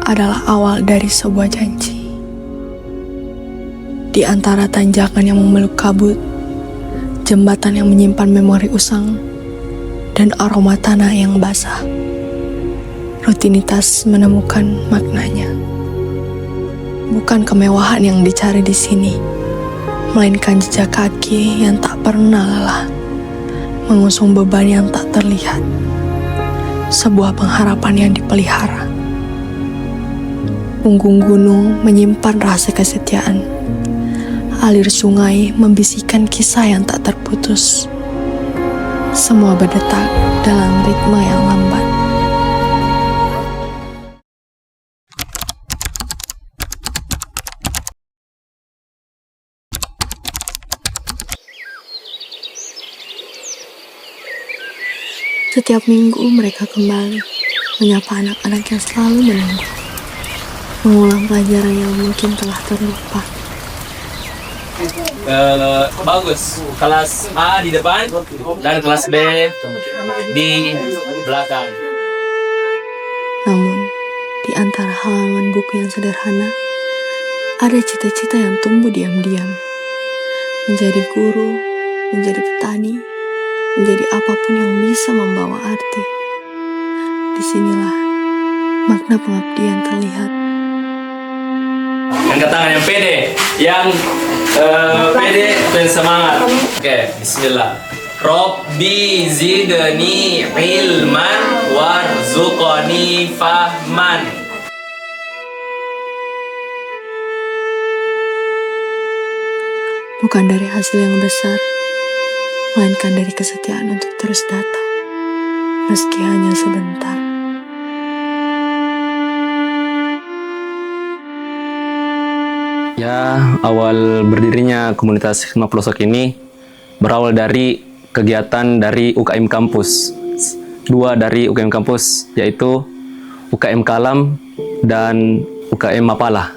adalah awal dari sebuah janji. Di antara tanjakan yang memeluk kabut, jembatan yang menyimpan memori usang, dan aroma tanah yang basah, rutinitas menemukan maknanya. Bukan kemewahan yang dicari di sini, melainkan jejak kaki yang tak pernah lelah, mengusung beban yang tak terlihat, sebuah pengharapan yang dipelihara. Punggung gunung menyimpan rahasia kesetiaan, alir sungai membisikkan kisah yang tak terputus. Semua berdetak dalam ritme yang lambat. Setiap minggu mereka kembali menyapa anak-anak yang selalu menunggu, mengulang pelajaran yang mungkin telah terlupa. Bagus. Kelas A di depan dan kelas B di belakang. Namun, di antara halaman buku yang sederhana, ada cita-cita yang tumbuh diam-diam. Menjadi guru, menjadi petani, menjadi apapun yang bisa membawa arti. Disinilah makna pengabdian terlihat. Angkat tangan yang pede, yang pede dan semangat. Oke, bismillah. Robbi zidni ilman warzuqni fahman. Bukan dari hasil yang besar, melainkan dari kesetiaan untuk terus datang, meski hanya sebentar. Ya, awal berdirinya komunitas Hikmah Pelosok ini berawal dari kegiatan dari UKM kampus. Dua dari UKM kampus, yaitu UKM Kalam dan UKM Mapala.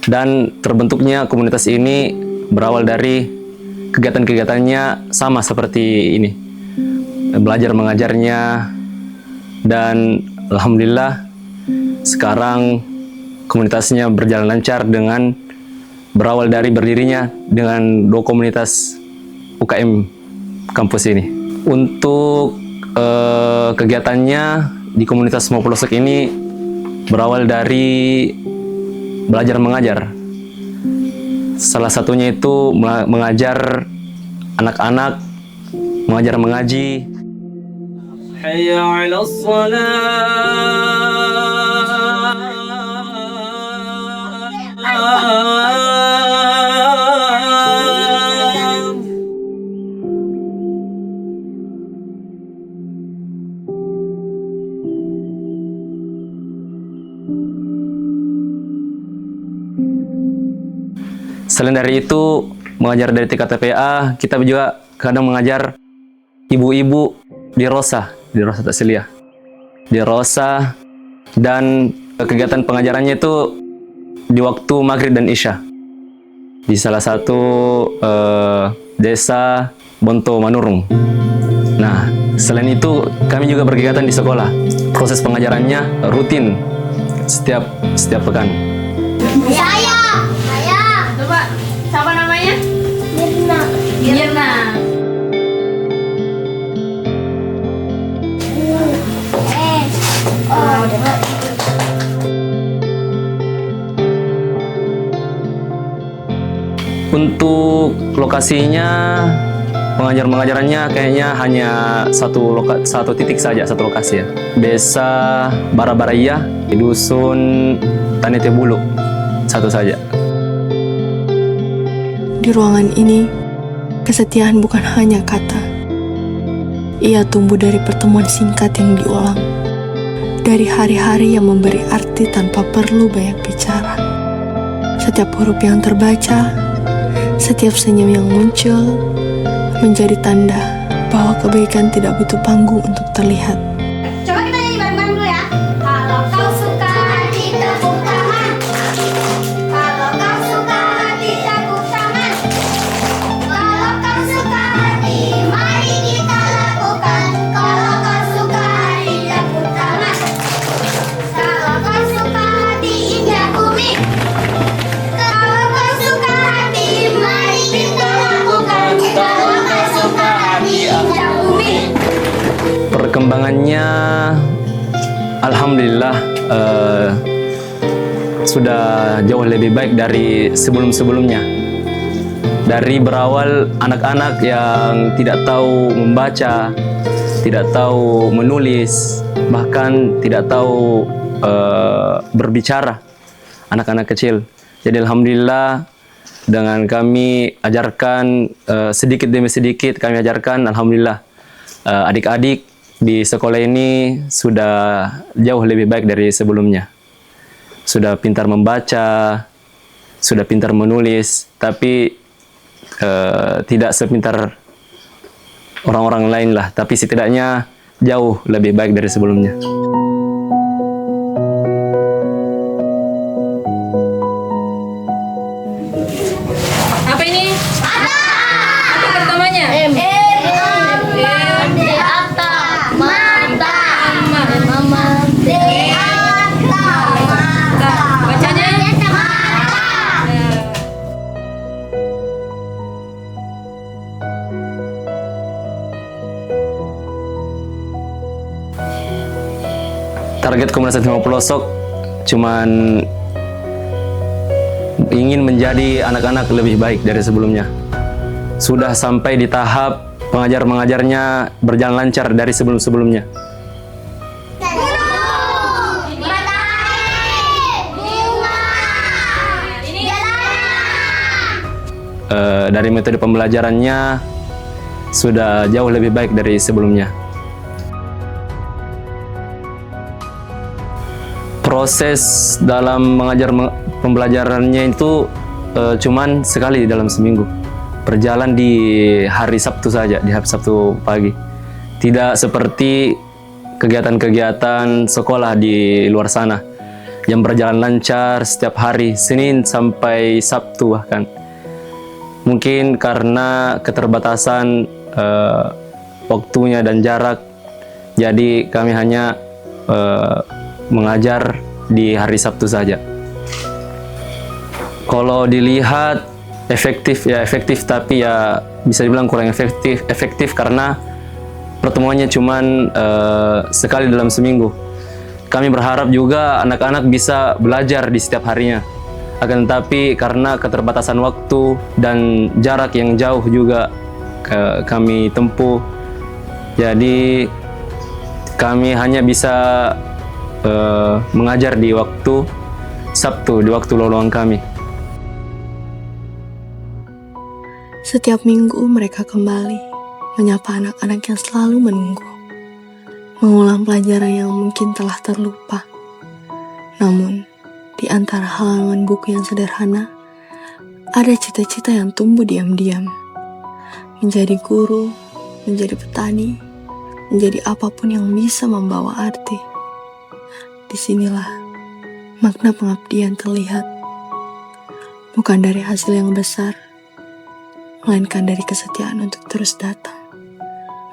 Dan terbentuknya komunitas ini berawal dari kegiatan-kegiatannya sama seperti ini. Belajar mengajarnya, dan alhamdulillah sekarang komunitasnya berjalan lancar dengan berawal dari berdirinya dengan dua komunitas UKM kampus ini. Untuk kegiatannya di komunitas Hikmah Pelosok ini berawal dari belajar mengajar. Salah satunya itu mengajar anak-anak, mengajar mengaji. Hayya 'alas shalah. Selain dari itu, mengajar dari tingkat TPA, kita juga kadang mengajar ibu-ibu di Rosa Tasliah. Di Rosa, dan kegiatan pengajarannya itu di waktu maghrib dan isya. Di salah satu desa Bonto Manurung. Nah, selain itu kami juga berkegiatan di sekolah. Proses pengajarannya rutin setiap pekan. Saya. Coba, siapa namanya? Mirna. Untuk lokasinya, pengajarannya kayaknya hanya satu titik saja, satu lokasi ya. Desa Barabaraya di dusun Tanete Bulu, satu saja. Di ruangan ini, kesetiaan bukan hanya kata. Ia tumbuh dari pertemuan singkat yang diulang, dari hari-hari yang memberi arti tanpa perlu banyak bicara. Setiap huruf yang terbaca, setiap senyum yang muncul, menjadi tanda bahwa kebaikan tidak butuh panggung untuk terlihat. Coba kita nyanyi bareng-bareng dulu ya. Kalau kau suka hati tepuk tangan. Kalau kau suka hati tepuk tangan. Kalau kau suka hati, mari kita lakukan. Kalau kau suka hati tepuk tangan. Kalau kau suka Perkembangannya, alhamdulillah sudah jauh lebih baik dari sebelum-sebelumnya. Dari berawal anak-anak yang tidak tahu membaca, tidak tahu menulis, bahkan tidak tahu berbicara, anak-anak kecil. Jadi alhamdulillah dengan kami ajarkan sedikit demi sedikit kami ajarkan, alhamdulillah adik-adik di sekolah ini sudah jauh lebih baik dari sebelumnya. Sudah pintar membaca, sudah pintar menulis, tapi tidak sepintar orang-orang lain lah, tapi setidaknya jauh lebih baik dari sebelumnya. Apa ini? Apa pertamanya? Bacanya? Target Komunitas Lima Pelosok cuman ingin menjadi anak-anak lebih baik dari sebelumnya. Sudah sampai di tahap pengajar-mengajarnya berjalan lancar dari sebelum-sebelumnya. Dari metode pembelajarannya sudah jauh lebih baik dari sebelumnya. Proses dalam mengajar pembelajarannya itu cuman sekali dalam seminggu. Berjalan di hari Sabtu saja, di hari Sabtu pagi. Tidak seperti kegiatan-kegiatan sekolah di luar sana yang berjalan lancar setiap hari, Senin sampai Sabtu bahkan. Mungkin karena keterbatasan waktunya dan jarak, jadi kami hanya mengajar di hari Sabtu saja. Kalau dilihat efektif ya efektif, tapi ya bisa dibilang kurang efektif karena pertemuannya cuman sekali dalam seminggu. Kami berharap juga anak-anak bisa belajar di setiap harinya. Akan tetapi karena keterbatasan waktu dan jarak yang jauh juga kami tempuh, jadi kami hanya bisa mengajar di waktu Sabtu, di waktu luang kami. Setiap minggu mereka kembali menyapa anak-anak yang selalu menunggu, mengulang pelajaran yang mungkin telah terlupa. Namun, di antara halaman buku yang sederhana, ada cita-cita yang tumbuh diam-diam. Menjadi guru, menjadi petani, menjadi apapun yang bisa membawa arti. Disinilah makna pengabdian terlihat, bukan dari hasil yang besar, melainkan dari kesetiaan untuk terus datang,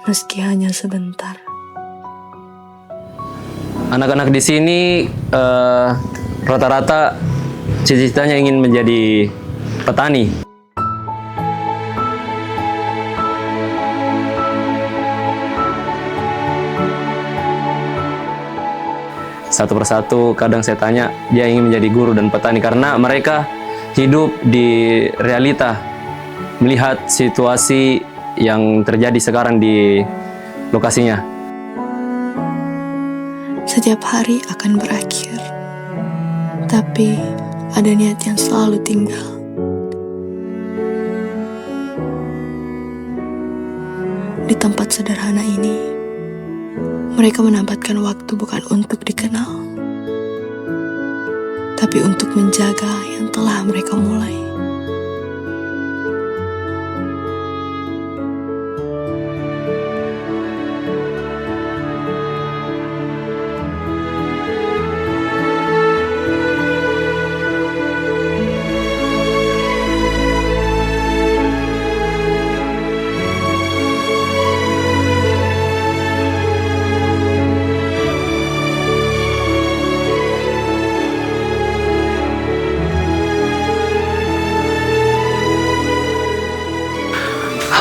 meski hanya sebentar. Anak-anak di sini rata-rata cita-citanya ingin menjadi petani. Satu persatu kadang saya tanya, dia ingin menjadi guru dan petani karena mereka hidup di realita, melihat situasi yang terjadi sekarang di lokasinya. Setiap hari akan berakhir, tapi ada niat yang selalu tinggal. Di tempat sederhana ini, mereka menempatkan waktu bukan untuk dikenal, tapi untuk menjaga yang telah mereka mulai.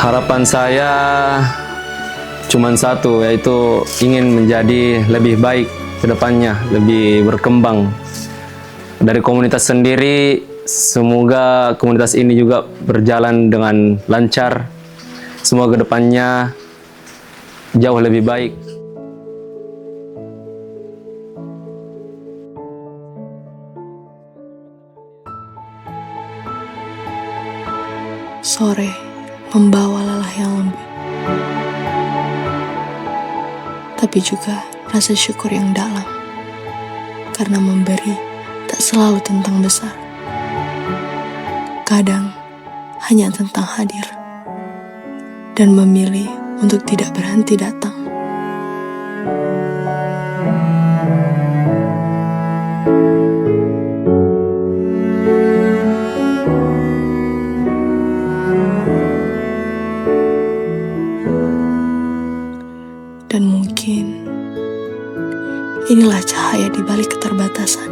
Harapan saya cuman satu, yaitu ingin menjadi lebih baik ke depannya, lebih berkembang. Dari komunitas sendiri, semoga komunitas ini juga berjalan dengan lancar. Semoga ke depannya jauh lebih baik. Sore membawa lelah yang lembut, tapi juga rasa syukur yang dalam, karena memberi tak selalu tentang besar. Kadang hanya tentang hadir dan memilih untuk tidak berhenti datang. Dan mungkin inilah cahaya di balik keterbatasan.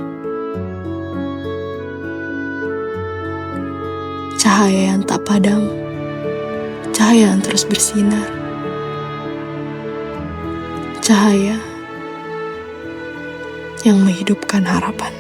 Cahaya yang tak padam, cahaya yang terus bersinar, cahaya yang menghidupkan harapan.